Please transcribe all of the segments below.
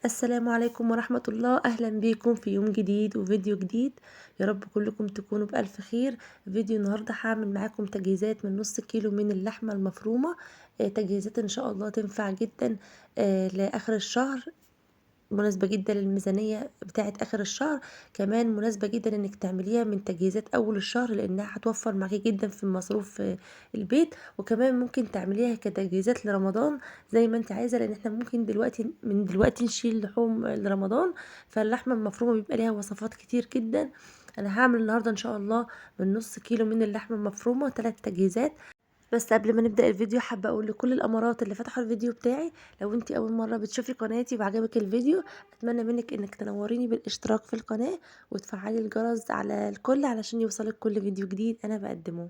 السلام عليكم ورحمة الله. أهلا بيكم في يوم جديد وفيديو جديد. يا رب كلكم تكونوا بألف خير. فيديو النهاردة هعمل معاكم تجهيزات من نص كيلو من اللحمة المفرومة. تجهيزات إن شاء الله تنفع جدا لآخر الشهر، مناسبة جدا للميزانية بتاعة آخر الشهر. كمان مناسبة جدا انك تعمليها من تجهيزات اول الشهر، لانها هتوفر معاكي جدا في مصروف البيت. وكمان ممكن تعمليها كتجهيزات لرمضان زي ما انت عايزة، لان احنا ممكن من دلوقتي نشيل لحوم لرمضان. فاللحمة المفرومة بيبقى ليها وصفات كتير جدا. انا هعمل النهاردة ان شاء الله من نص كيلو من اللحمة المفرومة 3 تجهيزات. بس قبل ما نبدأ الفيديو حابة اقول لكل الامارات اللي فتحوا الفيديو بتاعي، لو انتي اول مرة بتشوفي قناتي وعجبك الفيديو، اتمنى منك انك تنوريني بالاشتراك في القناة وتفعلي الجرس على الكل علشان يوصلك كل فيديو جديد انا بقدمه.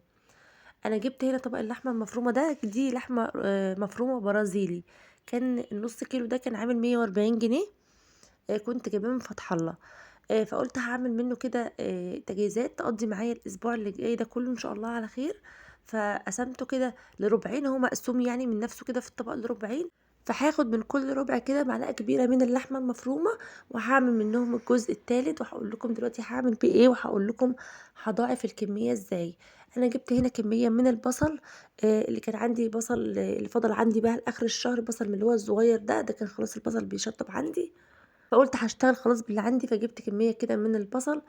انا جبت هنا طبق اللحمة المفرومة ده، دي لحمة مفرومة برازيلي. كان النص كيلو ده كان عامل 140 جنيه. كنت جايباه من فتح الله. فقلت هعمل منه كده تجهيزات تقضي معايا الاسبوع اللي جاي ده كله ان شاء الله على خير. فقسمته كده لربعين، هو مقسوم يعني من نفسه كده في الطبق لربعين. فهاخد من كل ربع كده معلقه كبيره من اللحمه المفرومه، وهعمل منهم الجزء الثالث، وهقول لكم دلوقتي هعمل بيه ايه، وهقول لكم هضاعف الكميه ازاي. انا جبت هنا كميه من البصل. اللي كان عندي بصل اللي فضل عندي بقى لاخر الشهر، بصل من اللي هو الصغير ده كان خلاص البصل بيشطب عندي. فقلت هاشتغل خلاص باللي عندي، فجبت كمية كده من البصل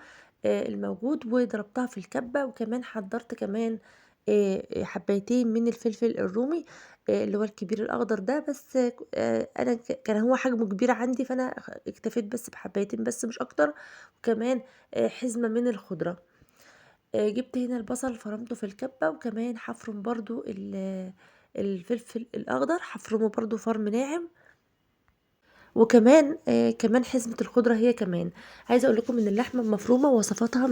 الموجود وضربتها في الكبة. وكمان حضرت كمان حبايتين من الفلفل الرومي، اللي هو الكبير الأخضر ده. بس أنا كان هو حجمه كبير عندي، فأنا اكتفيت بس بحبايتين بس مش أكتر. وكمان حزمة من الخضرة. جبت هنا البصل فرمته في الكبة، وكمان هفرم برضو الفلفل الأخضر هفرمه برضو فرم ناعم. وكمان كمان حزمة الخضرة هي كمان. عايزة اقول لكم ان اللحمة المفرومة وصفاتها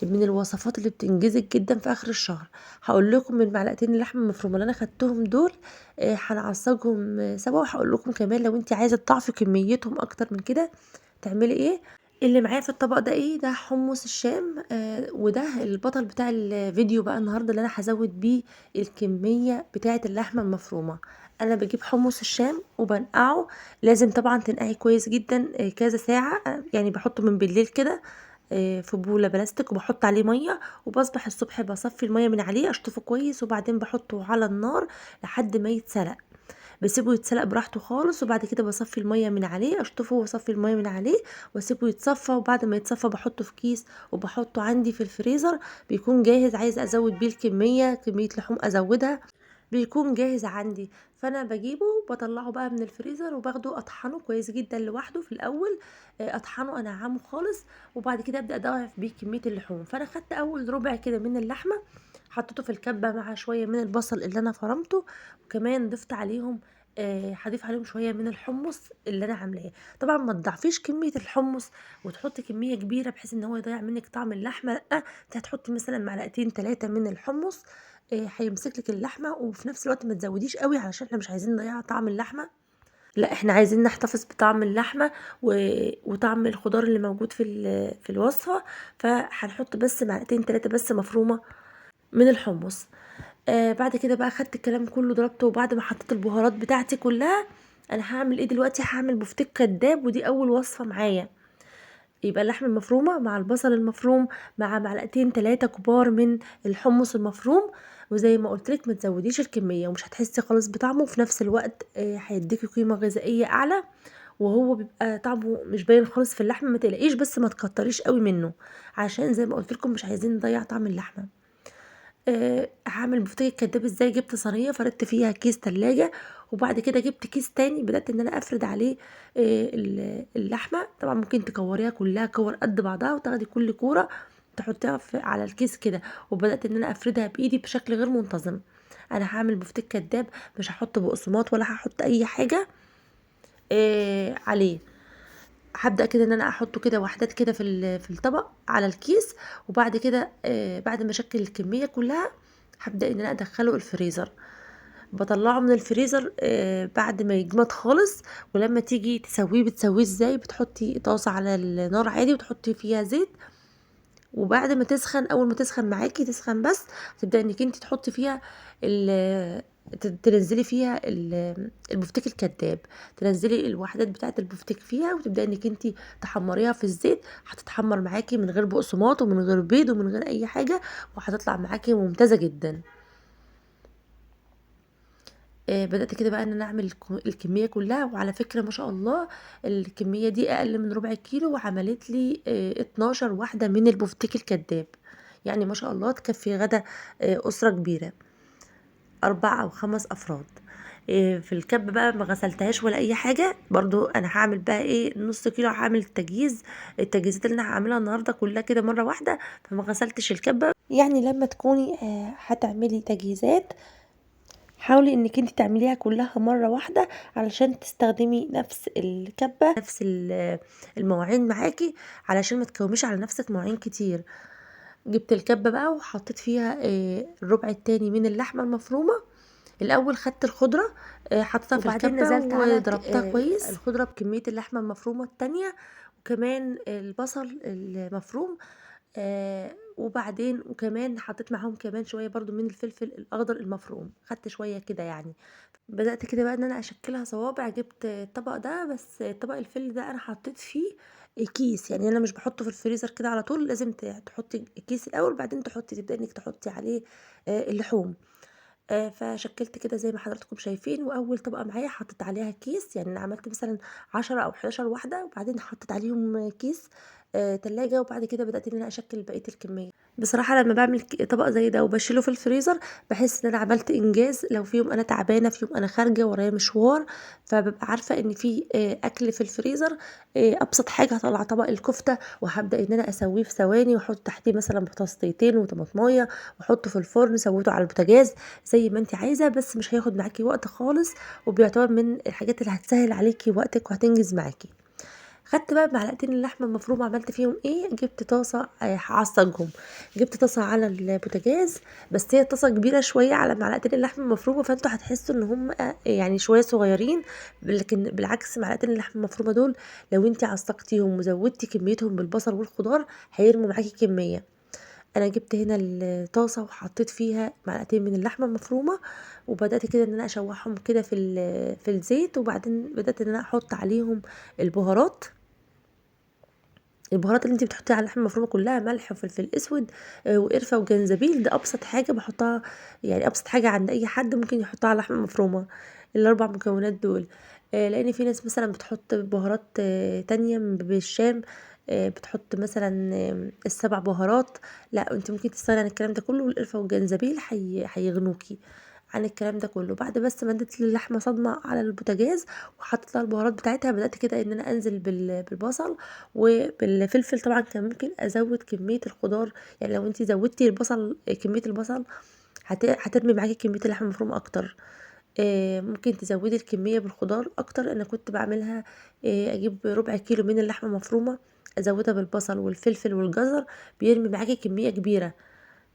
من الوصفات اللي بتنجزك جدا في اخر الشهر. هقول لكم من معلقتين اللحمة المفرومة اللي انا خدتهم دول هنعصجهم سوا. وهقول لكم كمان لو انت عايزة تضاعفي كميتهم اكتر من كده تعملي ايه. اللي معايا في الطبق ده ايه؟ ده حمص الشام. وده البطل بتاع الفيديو بقى النهارده اللي انا هزود بيه الكميه بتاعه اللحمه المفرومه. انا بجيب حمص الشام وبنقعه. لازم طبعا تنقعي كويس جدا كذا ساعه. يعني بحطه من بالليل كده في بوله بلاستيك، وبحط عليه ميه، وبصبح الصبح بصفي الميه من عليه اشطفه كويس، وبعدين بحطه على النار لحد ما يتسلق. بسيبه يتسلق براحته خالص، وبعد كده بصفي الميه من عليه، اشطفه واصفي الميه من عليه واسيبه يتصفى. وبعد ما يتصفى بحطه في كيس وبحطه عندي في الفريزر. بيكون جاهز. عايزه ازود بيه كميه لحوم ازودها، بيكون جاهز عندي. فانا بجيبه بطلعه بقى من الفريزر، وباخده اطحنه كويس جدا لوحده في الاول. اطحنه انعمه خالص، وبعد كده ابدا اضاعف بيه كميه اللحوم. فانا خدت اول ربع كده من اللحمه، حطيته في الكبه مع شويه من البصل اللي انا فرمته. وكمان ضفت عليهم هضيف عليهم شويه من الحمص اللي انا عاملاه. طبعا ما تضعفيش كميه الحمص وتحطي كميه كبيره بحيث ان هو يضيع منك طعم اللحمه، لا. انت هتحطي مثلا معلقتين 3 من الحمص، هيمسك لك اللحمه. وفي نفس الوقت ما تزوديش قوي علشان احنا مش عايزين نضيع طعم اللحمه، لا احنا عايزين نحتفظ بطعم اللحمه وطعم الخضار اللي موجود في الوصفه. فهنحط بس معلقتين 3 بس مفرومه من الحمص. بعد كده بقى خدت الكلام كله ضربته، وبعد ما حطيت البهارات بتاعتي كلها، انا هعمل ايه دلوقتي؟ هعمل بفتيك كداب، ودي اول وصفه معايا. يبقى اللحمه المفرومه مع البصل المفروم مع معلقتين 3 كبار من الحمص المفروم. وزي ما قلت لك ما تزوديش الكميه، ومش هتحسي خالص بطعمه. وفي نفس الوقت هيديكي قيمه غذائيه اعلى، وهو بيبقى طعمه مش باين خالص في اللحمه. ما تقلقيش بس ما تكتريش قوي منه، عشان زي ما قلت لكم مش عايزين نضيع طعم اللحمه. هعمل بفتيك الكداب ازاي؟ جبت صينيه فردت فيها كيس تلاجة، وبعد كده جبت كيس تاني بدات ان انا افرد عليه اللحمه. طبعا ممكن تكوريها كلها كور قد بعضها، وتاخدي كل كوره تحطيها على الكيس كده. وبدات ان انا افردها بايدي بشكل غير منتظم. انا هعمل بفتيك كداب، مش هحط بقسماط ولا هحط اي حاجه عليه. هبدأ كده ان انا احطه كده وحدات كده في الطبق على الكيس. وبعد كده بعد ما اشكل الكمية كلها هبدأ ان انا ادخله الفريزر. بطلعه من الفريزر بعد ما يجمد خالص. ولما تيجي تسويه بتسويه ازاي؟ بتحطي طاسة على النار عادي وتحطي فيها زيت، وبعد ما تسخن، اول ما تسخن معاكي تسخن بس، تبدأ انك انت تحطي فيها تنزلي فيها البفتيك الكداب، تنزلي الوحدات بتاعه البفتيك فيها وتبداي انك انت تحمريها في الزيت. هتتحمر معاكي من غير بقسماط ومن غير بيض ومن غير اي حاجه، وهتطلع معاكي ممتازه جدا. بدأت كده بقى ان انا اعمل الكمية كلها، وعلى فكرة ما شاء الله الكمية دي اقل من ربع كيلو، وعملت لي 12 واحدة من البفتيك الكداب. يعني ما شاء الله تكفي غدا أسرة كبيرة، 4 أو 5 أفراد. في الكب بقى ما غسلتهاش ولا اي حاجه. برضو انا هعمل بقى ايه نص كيلو، هعمل التجهيزات اللي انا هعملها النهارده كلها كده مره واحده، فما غسلتش الكبه. يعني لما تكوني هتعملي تجهيزات، حاولي انك انت تعمليها كلها مرة واحدة علشان تستخدمي نفس الكبة، نفس المواعين معاكي، علشان ما تكوميش على نفسك مواعين كتير. جبت الكبة بقى وحطيت فيها الربع التاني من اللحمة المفرومة. الاول خدت الخضرة حطيتها في وبعدين الكبة نزلت على وضربتها كويس، الخضرة بكمية اللحمة المفرومة التانية، وكمان البصل المفروم. وبعدين وكمان حطيت معاهم كمان شويه برضو من الفلفل الاخضر المفروم، خدت شويه كده يعني. بدات كده بقى ان انا اشكلها صوابع. جبت الطبق ده، بس طبق الفل ده انا حطيت فيه كيس، يعني انا مش بحطه في الفريزر كده على طول، لازم تحطي الكيس الاول بعدين تبداي انك تحطي عليه اللحوم. فشكلت كده زي ما حضراتكم شايفين، واول طبقه معايا حطيت عليها كيس، يعني انا عملت مثلا 10 او 11 واحده، وبعدين حطيت عليهم كيس تلاجة، وبعد كده بدات ان انا اشكل بقيه الكميه. بصراحه لما بعمل طبق زي ده وبشيله في الفريزر، بحس ان انا عملت انجاز. لو في يوم انا تعبانه، في يوم انا خارجه ورايا مشوار، فببقى عارفه ان في اكل في الفريزر. ابسط حاجه هطلع طبق الكفته وهبدا ان انا اسويه في ثواني، واحط تحتيه مثلا بطاطستين وطماطمايه، واحطه في الفرن، سويته على البوتاجاز زي ما انت عايزه، بس مش هياخد معاكي وقت خالص، وبيعتبر من الحاجات اللي هتسهل عليكي وقتك وهتنجز معاكي. خدت بقى معلقتين اللحمه المفرومه، عملت فيهم ايه؟ جبت طاسه هعصجهم. جبت طاسه على البوتاجاز، بس هي طاسه كبيره شويه على معلقتين اللحمه المفرومه، فانتوا هتحسوا ان هم يعني شويه صغيرين، لكن بالعكس معلقتين اللحمه المفرومه دول لو انت عصقتيهم وزودتي كميتهم بالبصل والخضار هيرموا معاكي كميه. انا جبت هنا الطاسه وحطيت فيها معلقتين من اللحمه المفرومه، وبدات كده ان انا اشوحهم كده في الزيت، وبعدين بدات ان انا احط عليهم البهارات. البهارات اللي انت بتحطيها على اللحمه المفرومه كلها ملح وفلفل اسود وقرفه وجنزبيل، ده ابسط حاجه بحطها، يعني ابسط حاجه عند اي حد ممكن يحطها على اللحمه المفرومه، الاربع مكونات دول. لان في ناس مثلا بتحط بهارات تانية بالشام، بتحط مثلا ال7 بهارات. لا، انت ممكن تستغني عن الكلام ده كله، والقرفه والجنزبيل هيغنوكي عن الكلام ده كله. بعد بس ما اديت اللحمه صدمه على البوتاجاز وحطيت لها البهارات بتاعتها، بدات كده ان انا انزل بالبصل وبالفلفل. طبعا كان ممكن ازود كميه الخضار، يعني لو انت زودتي البصل كميه البصل هترمي معاكي كميه اللحمه المفرومه اكتر. ممكن تزودي الكميه بالخضار اكتر. انا كنت بعملها اجيب ربع كيلو من اللحمه المفرومه، ازودها بالبصل والفلفل والجزر، بيرمي معاكي كميه كبيره.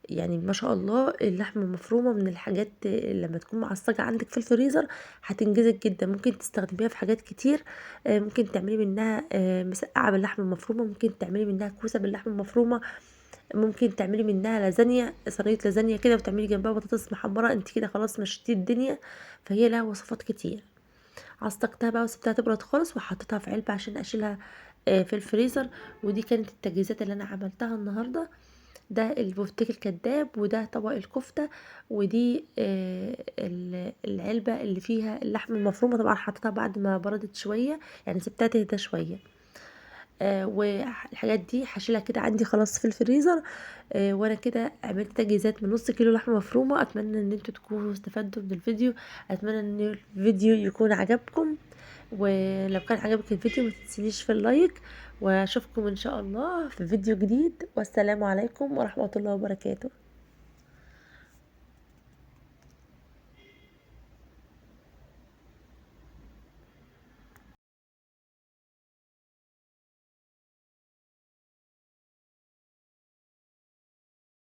يعني ما شاء الله اللحمه المفرومه من الحاجات اللي لما تكون معصجه عندك في الفريزر هتنجزك جدا، ممكن تستخدميها في حاجات كتير. ممكن تعملي منها مسقعه باللحمه المفرومه، ممكن تعملي منها كوسه باللحمه المفرومه، ممكن تعملي منها لازانيا، صينيه لازانيا كده، وتعملي جنبها بطاطس محمره، انت كده خلاص مشيتي الدنيا. فهي لها وصفات كتير. عصقتها بقى وسبتها تبرد خالص، وحطيتها في علبه عشان اشيلها في الفريزر. ودي كانت التجهيزات اللي انا عملتها النهارده. ده البفتيك الكداب، وده طبق الكفتة، ودي العلبة اللي فيها اللحمة المفرومة. طبعا حطيتها بعد ما بردت شوية، يعني سبتها تهدى شوية. والحاجات دي هشيلها كده عندي خلاص في الفريزر. وانا كده عملت تجهيزات من نص كيلو لحمه مفرومه. اتمنى ان انتوا تكونوا استفدتوا من الفيديو، اتمنى ان الفيديو يكون عجبكم، ولو كان عجبك الفيديو ما تنسينيش في اللايك، واشوفكم ان شاء الله في فيديو جديد، والسلام عليكم ورحمه الله وبركاته.